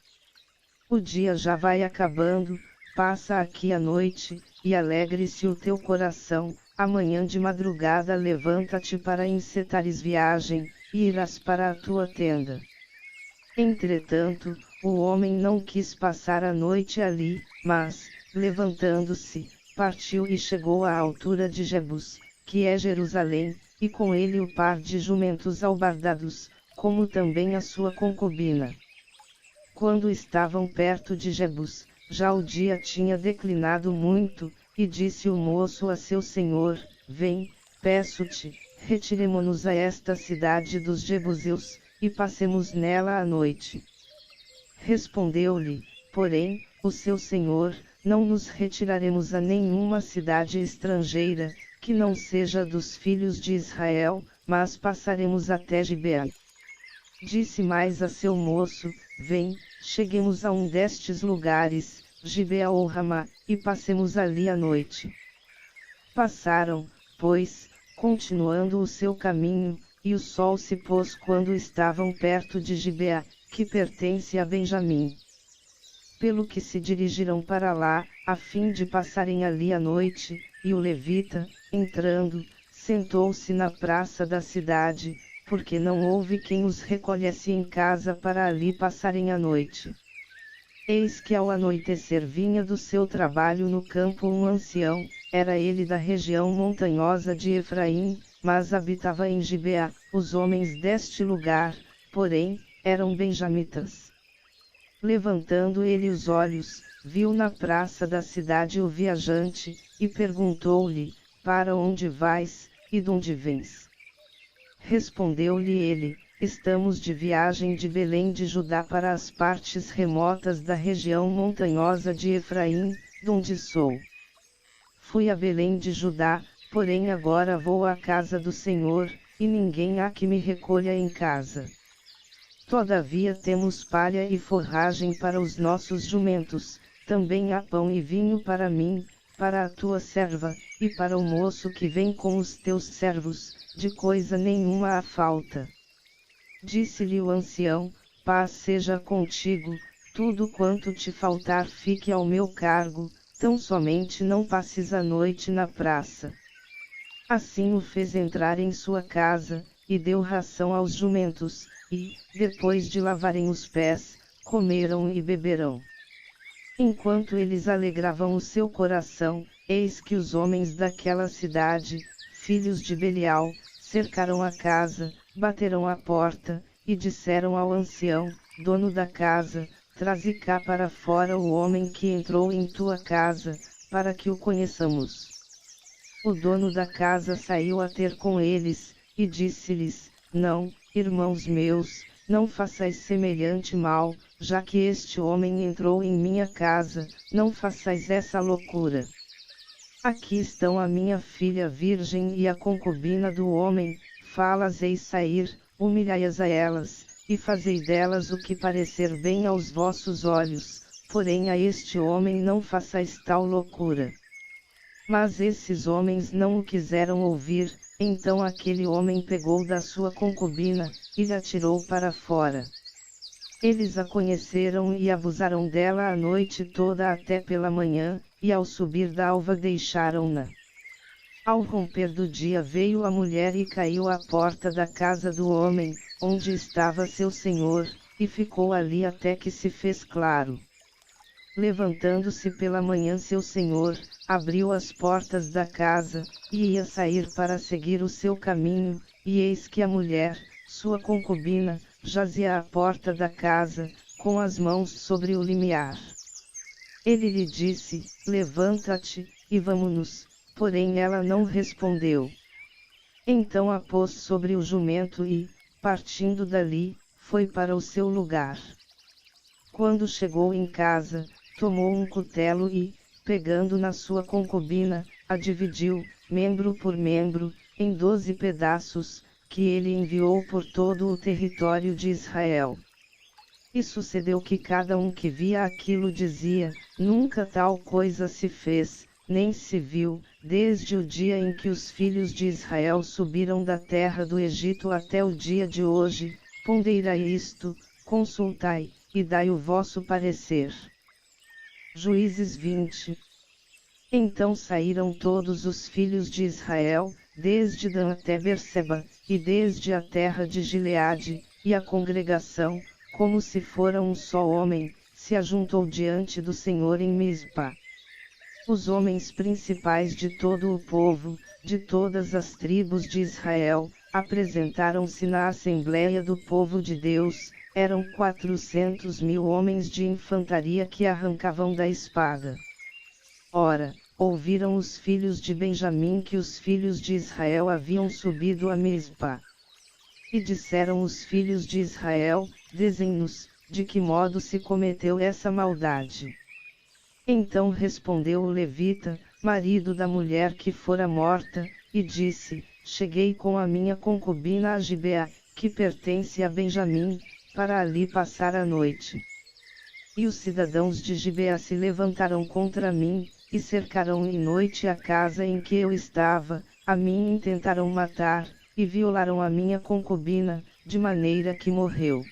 O dia já vai acabando, passa aqui a noite, e alegre-se o teu coração, amanhã de madrugada levanta-te para encetares viagem, e irás para a tua tenda. Entretanto, o homem não quis passar a noite ali, mas, levantando-se, partiu e chegou à altura de Jebus, que é Jerusalém, e com ele o par de jumentos albardados, como também a sua concubina. Quando estavam perto de Jebus, já o dia tinha declinado muito, e disse o moço a seu senhor, vem, peço-te, retiremo-nos a esta cidade dos Jebuseus, e passemos nela a noite. Respondeu-lhe, porém, o seu senhor, não nos retiraremos a nenhuma cidade estrangeira, que não seja dos filhos de Israel, mas passaremos até Gibeá. Disse mais a seu moço, vem, cheguemos a um destes lugares, Gibeá ou Ramá, e passemos ali a noite. Passaram, pois, continuando o seu caminho, e o sol se pôs quando estavam perto de Gibeá, que pertence a Benjamim. Pelo que se dirigiram para lá, a fim de passarem ali a noite, e o levita, entrando, sentou-se na praça da cidade, porque não houve quem os recolhesse em casa para ali passarem a noite. Eis que ao anoitecer vinha do seu trabalho no campo um ancião, era ele da região montanhosa de Efraim, mas habitava em Gibeá. Os homens deste lugar, porém, eram benjamitas. Levantando ele os olhos, viu na praça da cidade o viajante, e perguntou-lhe, para onde vais, e donde vens? Respondeu-lhe ele, estamos de viagem de Belém de Judá para as partes remotas da região montanhosa de Efraim, donde sou. Fui a Belém de Judá, porém agora vou à casa do Senhor, e ninguém há que me recolha em casa. Todavia temos palha e forragem para os nossos jumentos, também há pão e vinho para mim, para a tua serva, e para o moço que vem com os teus servos, de coisa nenhuma há falta. Disse-lhe o ancião, paz seja contigo, tudo quanto te faltar fique ao meu cargo, tão somente não passes a noite na praça. Assim o fez entrar em sua casa, e deu ração aos jumentos, e, depois de lavarem os pés, comeram e beberam. Enquanto eles alegravam o seu coração, eis que os homens daquela cidade, filhos de Belial, cercaram a casa, bateram à porta, e disseram ao ancião, dono da casa, traze cá para fora o homem que entrou em tua casa, para que o conheçamos. O dono da casa saiu a ter com eles, e disse-lhes, Não, irmãos meus, não façais semelhante mal, já que este homem entrou em minha casa, não façais essa loucura. Aqui estão a minha filha virgem e a concubina do homem, fá-las-eis sair, humilhai-as a elas, e fazei delas o que parecer bem aos vossos olhos, porém a este homem não façais tal loucura. Mas esses homens não o quiseram ouvir, então aquele homem pegou da sua concubina, e a tirou para fora. Eles a conheceram e abusaram dela a noite toda até pela manhã, e ao subir da alva deixaram-na. Ao romper do dia veio a mulher e caiu à porta da casa do homem, onde estava seu senhor, e ficou ali até que se fez claro. Levantando-se pela manhã seu senhor, abriu as portas da casa, e ia sair para seguir o seu caminho, e eis que a mulher, sua concubina, jazia à porta da casa, com as mãos sobre o limiar. Ele lhe disse, levanta-te, e vamo-nos, porém ela não respondeu. Então a pôs sobre o jumento e, partindo dali, foi para o seu lugar. Quando chegou em casa, tomou um cutelo e, pegando na sua concubina, a dividiu, membro por membro, em 12 pedaços, que ele enviou por todo o território de Israel. E sucedeu que cada um que via aquilo dizia, nunca tal coisa se fez, nem se viu, desde o dia em que os filhos de Israel subiram da terra do Egito até o dia de hoje, ponderai isto, consultai, e dai o vosso parecer. Juízes 20. Então saíram todos os filhos de Israel, desde Dan até Berseba, e desde a terra de Gileade, e a congregação, como se fora um só homem, se ajuntou diante do Senhor em Mispa. Os homens principais de todo o povo, de todas as tribos de Israel, apresentaram-se na Assembleia do povo de Deus, eram 400.000 homens de infantaria que arrancavam da espada. Ora, ouviram os filhos de Benjamim que os filhos de Israel haviam subido a Mispa. E disseram os filhos de Israel, dizem-nos, de que modo se cometeu essa maldade. Então respondeu o levita, marido da mulher que fora morta, e disse, cheguei com a minha concubina a Gibeá, que pertence a Benjamim, para ali passar a noite. E os cidadãos de Gibeá se levantaram contra mim, e cercaram em noite a casa em que eu estava, a mim intentaram matar, e violaram a minha concubina, de maneira que morreu.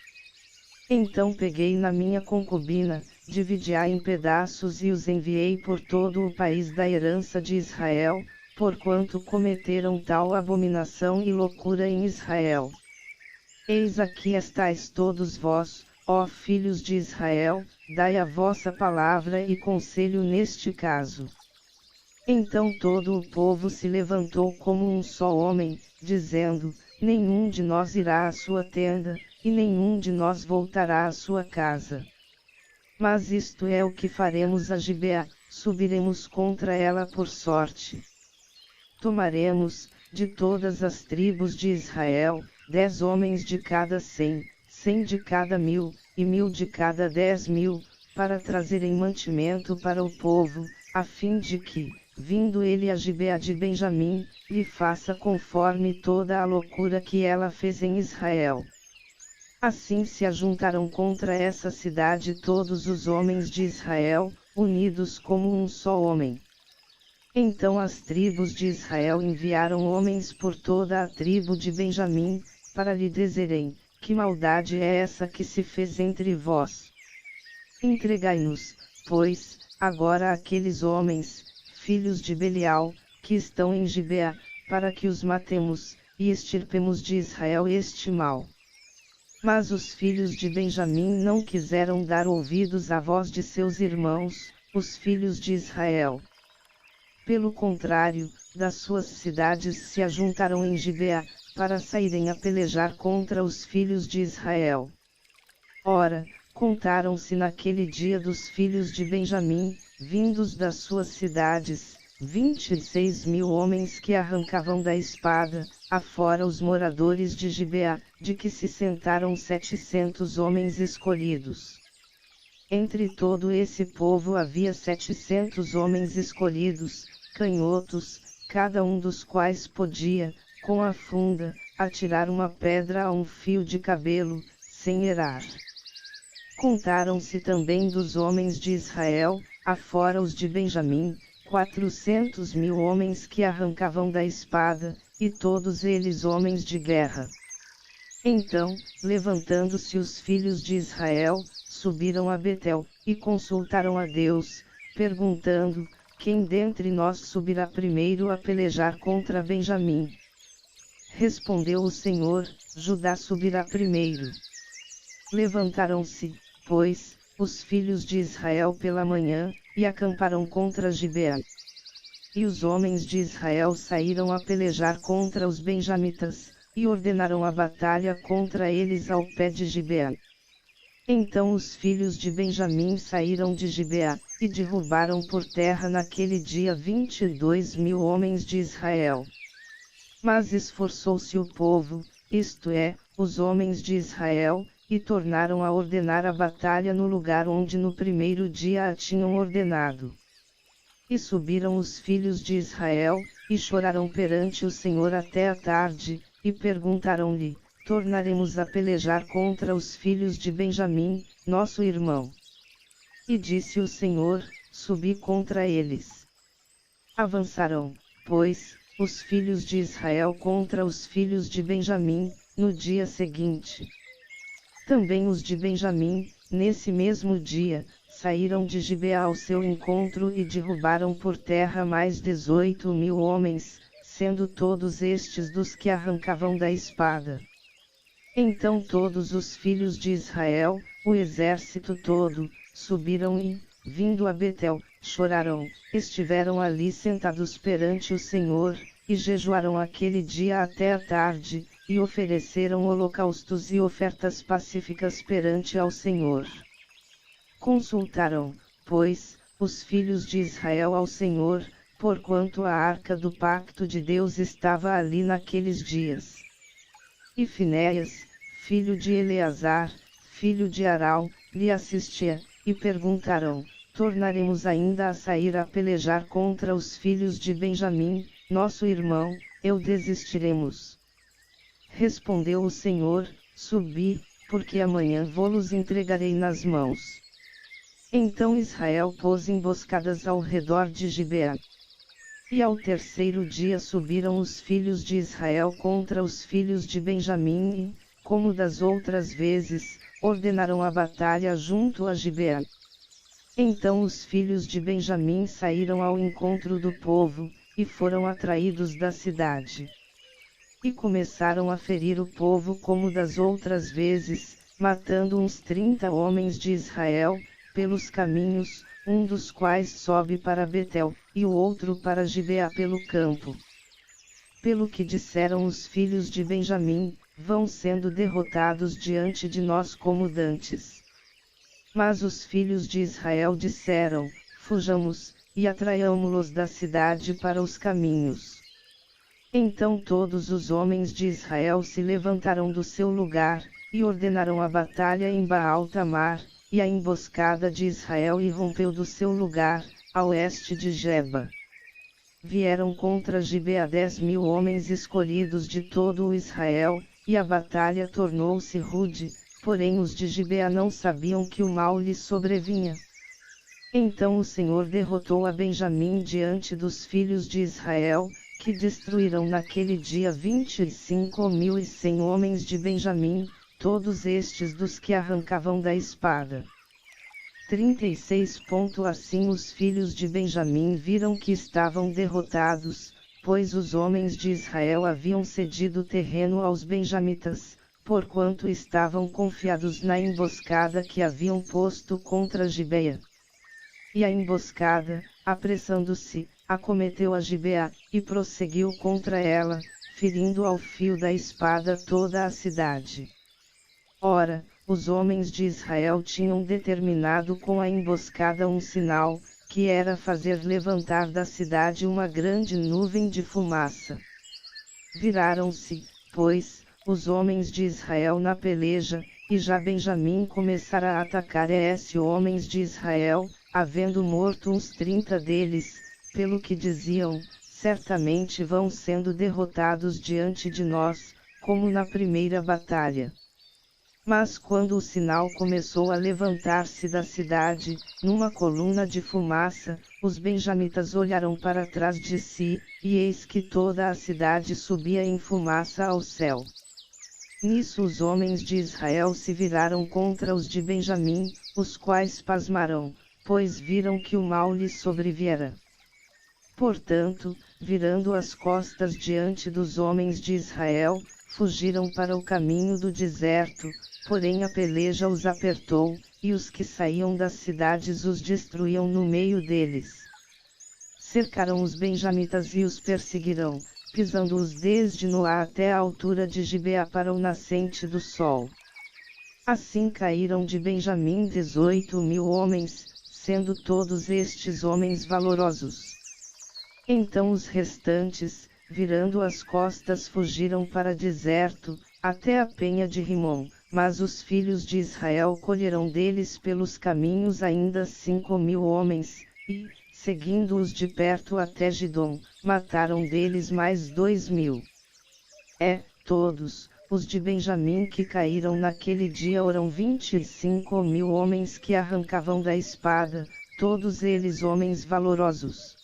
Então peguei na minha concubina, dividi-a em pedaços e os enviei por todo o país da herança de Israel, porquanto cometeram tal abominação e loucura em Israel. Eis aqui estáis todos vós, ó filhos de Israel, dai a vossa palavra e conselho neste caso. Então todo o povo se levantou como um só homem, dizendo, nenhum de nós irá à sua tenda, e nenhum de nós voltará à sua casa. Mas isto é o que faremos a Gibeá, subiremos contra ela por sorte. Tomaremos, de todas as tribos de Israel, 10 homens de cada 100, 100 de cada 1000, e 1000 de cada 10.000, para trazerem mantimento para o povo, a fim de que, vindo ele a Gibeá de Benjamim, lhe faça conforme toda a loucura que ela fez em Israel. Assim se ajuntaram contra essa cidade todos os homens de Israel, unidos como um só homem. Então as tribos de Israel enviaram homens por toda a tribo de Benjamim, para lhe dizerem, que maldade é essa que se fez entre vós? Entregai-nos, pois, agora aqueles homens, filhos de Belial, que estão em Gibeá, para que os matemos, e extirpemos de Israel este mal. Mas os filhos de Benjamim não quiseram dar ouvidos à voz de seus irmãos, os filhos de Israel. Pelo contrário, das suas cidades se ajuntaram em Gibeá, para saírem a pelejar contra os filhos de Israel. Ora, contaram-se naquele dia dos filhos de Benjamim, vindos das suas cidades, 26.000 homens que arrancavam da espada, afora os moradores de Gibeá, de que se sentaram 700 homens escolhidos. Entre todo esse povo havia 700 homens escolhidos, canhotos, cada um dos quais podia, com a funda, atirar uma pedra a um fio de cabelo, sem errar. Contaram-se também dos homens de Israel, afora os de Benjamim, 400.000 homens que arrancavam da espada, e todos eles homens de guerra. Então, levantando-se os filhos de Israel, subiram a Betel, e consultaram a Deus, perguntando: quem dentre nós subirá primeiro a pelejar contra Benjamim? Respondeu o Senhor: Judá subirá primeiro. Levantaram-se, pois, os filhos de Israel pela manhã, e acamparam contra Gibeá. E os homens de Israel saíram a pelejar contra os benjamitas, e ordenaram a batalha contra eles ao pé de Gibeá. Então os filhos de Benjamim saíram de Gibeá, e derrubaram por terra naquele dia 22.000 homens de Israel. Mas esforçou-se o povo, isto é, os homens de Israel, e tornaram a ordenar a batalha no lugar onde no primeiro dia a tinham ordenado. E subiram os filhos de Israel, e choraram perante o Senhor até a tarde, e perguntaram-lhe: tornaremos a pelejar contra os filhos de Benjamim, nosso irmão? E disse o Senhor: subi contra eles. Avançaram, pois, os filhos de Israel contra os filhos de Benjamim, no dia seguinte. Também os de Benjamim, nesse mesmo dia, saíram de Gibeá ao seu encontro e derrubaram por terra mais 18.000 homens, sendo todos estes dos que arrancavam da espada. Então todos os filhos de Israel, o exército todo, subiram e, vindo a Betel, choraram, estiveram ali sentados perante o Senhor, e jejuaram aquele dia até a tarde, e ofereceram holocaustos e ofertas pacíficas perante ao Senhor. Consultaram, pois, os filhos de Israel ao Senhor, porquanto a arca do pacto de Deus estava ali naqueles dias. E Finéias, filho de Eleazar, filho de Arão, lhe assistia, e perguntaram: tornaremos ainda a sair a pelejar contra os filhos de Benjamim, nosso irmão, ou desistiremos? Respondeu o Senhor: subi, porque amanhã vô-los entregarei nas mãos. Então Israel pôs emboscadas ao redor de Gibeá. E ao terceiro dia subiram os filhos de Israel contra os filhos de Benjamim e, como das outras vezes, ordenaram a batalha junto a Gibeá. Então os filhos de Benjamim saíram ao encontro do povo, e foram atraídos da cidade. E começaram a ferir o povo como das outras vezes, matando uns 30 homens de Israel, pelos caminhos, um dos quais sobe para Betel, e o outro para Gibeá pelo campo. Pelo que disseram os filhos de Benjamim: vão sendo derrotados diante de nós como dantes. Mas os filhos de Israel disseram: fujamos, e atraiamo-los da cidade para os caminhos. Então todos os homens de Israel se levantaram do seu lugar, e ordenaram a batalha em Baal-Tamar, e a emboscada de Israel irrompeu do seu lugar, a oeste de Geba. Vieram contra Gibeá 10.000 homens escolhidos de todo o Israel, e a batalha tornou-se rude, porém os de Gibeá não sabiam que o mal lhes sobrevinha. Então o Senhor derrotou a Benjamim diante dos filhos de Israel, que destruíram naquele dia 25.100 homens de Benjamim, todos estes dos que arrancavam da espada. 36. Assim os filhos de Benjamim viram que estavam derrotados, pois os homens de Israel haviam cedido terreno aos benjamitas, porquanto estavam confiados na emboscada que haviam posto contra Gibeá. E a emboscada, apressando-se, acometeu a Gibeá, e prosseguiu contra ela, ferindo ao fio da espada toda a cidade. Ora, os homens de Israel tinham determinado com a emboscada um sinal, que era fazer levantar da cidade uma grande nuvem de fumaça. Viraram-se, pois, os homens de Israel na peleja, e já Benjamim começara a atacar esses homens de Israel, havendo morto uns 30 deles, pelo que diziam, certamente vão sendo derrotados diante de nós, como na primeira batalha. Mas quando o sinal começou a levantar-se da cidade, numa coluna de fumaça, os benjamitas olharam para trás de si, e eis que toda a cidade subia em fumaça ao céu. Nisso os homens de Israel se viraram contra os de Benjamim, os quais pasmaram, pois viram que o mal lhes sobreviera. Portanto, virando as costas diante dos homens de Israel, fugiram para o caminho do deserto, porém a peleja os apertou, e os que saíam das cidades os destruíam no meio deles. Cercaram os benjamitas e os perseguiram, pisando-os desde Noá até a altura de Gibeá para o nascente do sol. Assim caíram de Benjamim 18.000 homens, sendo todos estes homens valorosos. Então os restantes, virando as costas, fugiram para deserto, até a penha de Rimom, mas os filhos de Israel colheram deles pelos caminhos ainda 5.000 homens, e, seguindo-os de perto até Gidom, mataram deles mais 2.000. Todos, os de Benjamim que caíram naquele dia eram 25.000 homens que arrancavam da espada, todos eles homens valorosos.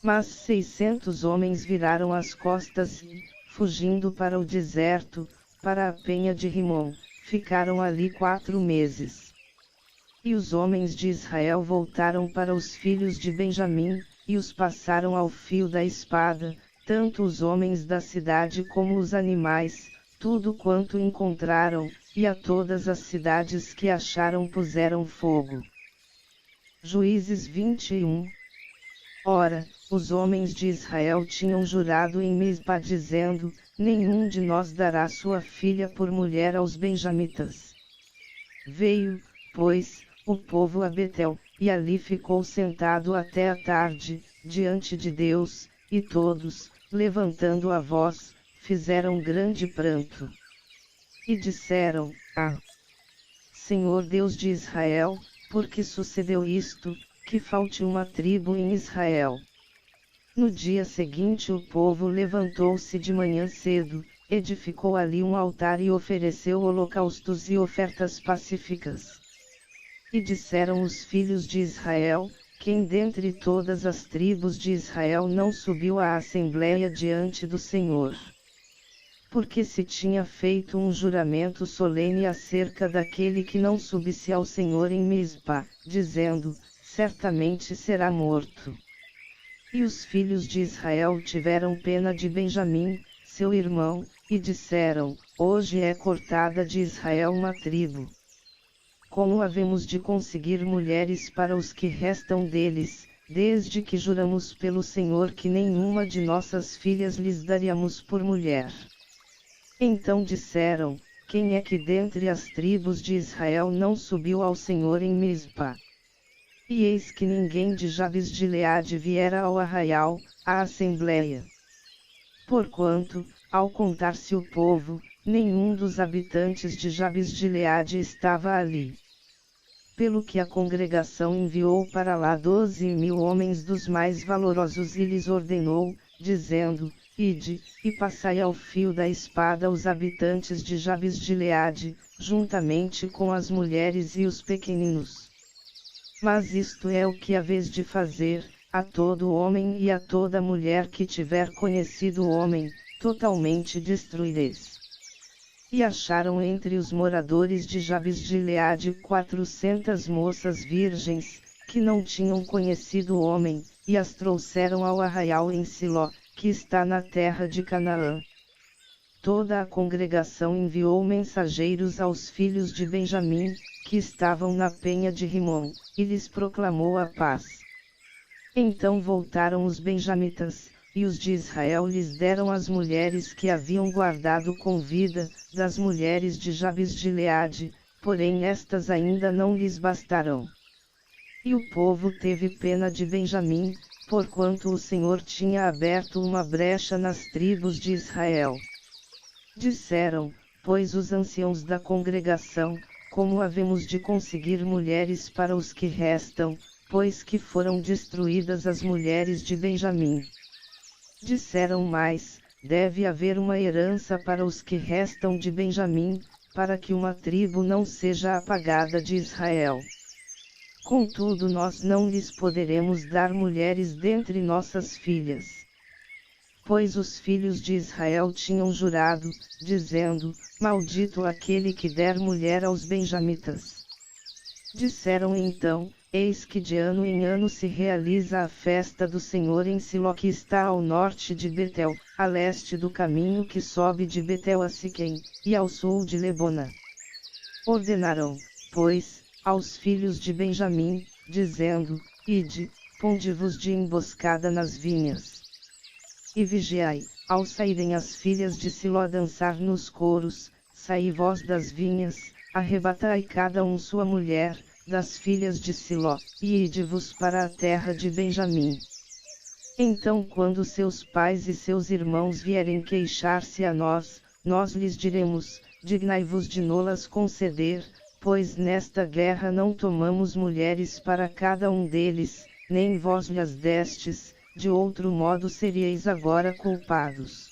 Mas 600 homens viraram as costas e, fugindo para o deserto, para a penha de Rimom, ficaram ali 4 meses. E os homens de Israel voltaram para os filhos de Benjamim, e os passaram ao fio da espada, tanto os homens da cidade como os animais, tudo quanto encontraram, e a todas as cidades que acharam puseram fogo. Juízes 21. Ora, os homens de Israel tinham jurado em Mispa dizendo, nenhum de nós dará sua filha por mulher aos benjamitas. Veio, pois, o povo a Betel, e ali ficou sentado até a tarde, diante de Deus, e todos, levantando a voz, fizeram grande pranto. E disseram, Senhor Deus de Israel, por que sucedeu isto, que falte uma tribo em Israel? No dia seguinte o povo levantou-se de manhã cedo, edificou ali um altar e ofereceu holocaustos e ofertas pacíficas. E disseram os filhos de Israel, quem dentre todas as tribos de Israel não subiu à assembléia diante do Senhor? Porque se tinha feito um juramento solene acerca daquele que não subisse ao Senhor em Mispa, dizendo, certamente será morto. E os filhos de Israel tiveram pena de Benjamim, seu irmão, e disseram, hoje é cortada de Israel uma tribo. Como havemos de conseguir mulheres para os que restam deles, desde que juramos pelo Senhor que nenhuma de nossas filhas lhes daríamos por mulher? Então disseram, quem é que dentre as tribos de Israel não subiu ao Senhor em Mispa? E eis que ninguém de Jabes de Gileade viera ao arraial, à assembléia. Porquanto, ao contar-se o povo, nenhum dos habitantes de Jabes de Gileade estava ali. Pelo que a congregação enviou para lá 12.000 homens dos mais valorosos e lhes ordenou, dizendo, ide, e passai ao fio da espada os habitantes de Jabes de Gileade, juntamente com as mulheres e os pequeninos. Mas isto é o que haveis de fazer, a todo homem e a toda mulher que tiver conhecido o homem, totalmente destruireis. E acharam entre os moradores de Jabes de Gileade 400 moças virgens, que não tinham conhecido o homem, e as trouxeram ao arraial em Siló, que está na terra de Canaã. Toda a congregação enviou mensageiros aos filhos de Benjamim, que estavam na penha de Rimom, e lhes proclamou a paz. Então voltaram os benjamitas, e os de Israel lhes deram as mulheres que haviam guardado com vida, das mulheres de Jabes de Gileade, porém estas ainda não lhes bastarão. E o povo teve pena de Benjamim, porquanto o Senhor tinha aberto uma brecha nas tribos de Israel. Disseram, pois, os anciãos da congregação: como havemos de conseguir mulheres para os que restam, pois que foram destruídas as mulheres de Benjamim? Disseram mais: deve haver uma herança para os que restam de Benjamim, para que uma tribo não seja apagada de Israel. Contudo, nós não lhes poderemos dar mulheres dentre nossas filhas. Pois os filhos de Israel tinham jurado, dizendo: maldito aquele que der mulher aos benjamitas. Disseram então: eis que de ano em ano se realiza a festa do Senhor em Siló, que está ao norte de Betel, a leste do caminho que sobe de Betel a Siquém, e ao sul de Lebona. Ordenaram, pois, aos filhos de Benjamim, dizendo: ide, ponde-vos de emboscada nas vinhas. E vigiai, ao saírem as filhas de Siló a dançar nos coros, saí vós das vinhas, arrebatai cada um sua mulher, das filhas de Siló, e ide-vos para a terra de Benjamim. Então, quando seus pais e seus irmãos vierem queixar-se a nós, nós lhes diremos: dignai-vos de nolas conceder, pois nesta guerra não tomamos mulheres para cada um deles, nem vós lhas destes, de outro modo seríeis agora culpados.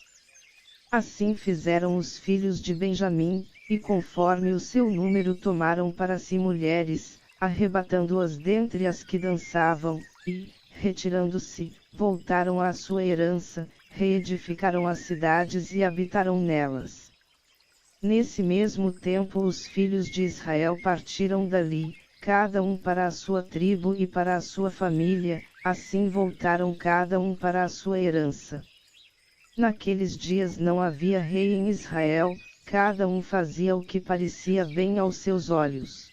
Assim fizeram os filhos de Benjamim, e conforme o seu número tomaram para si mulheres, arrebatando-as dentre as que dançavam, e, retirando-se, voltaram à sua herança, reedificaram as cidades e habitaram nelas. Nesse mesmo tempo os filhos de Israel partiram dali, cada um para a sua tribo e para a sua família, assim voltaram cada um para a sua herança. Naqueles dias não havia rei em Israel, cada um fazia o que parecia bem aos seus olhos.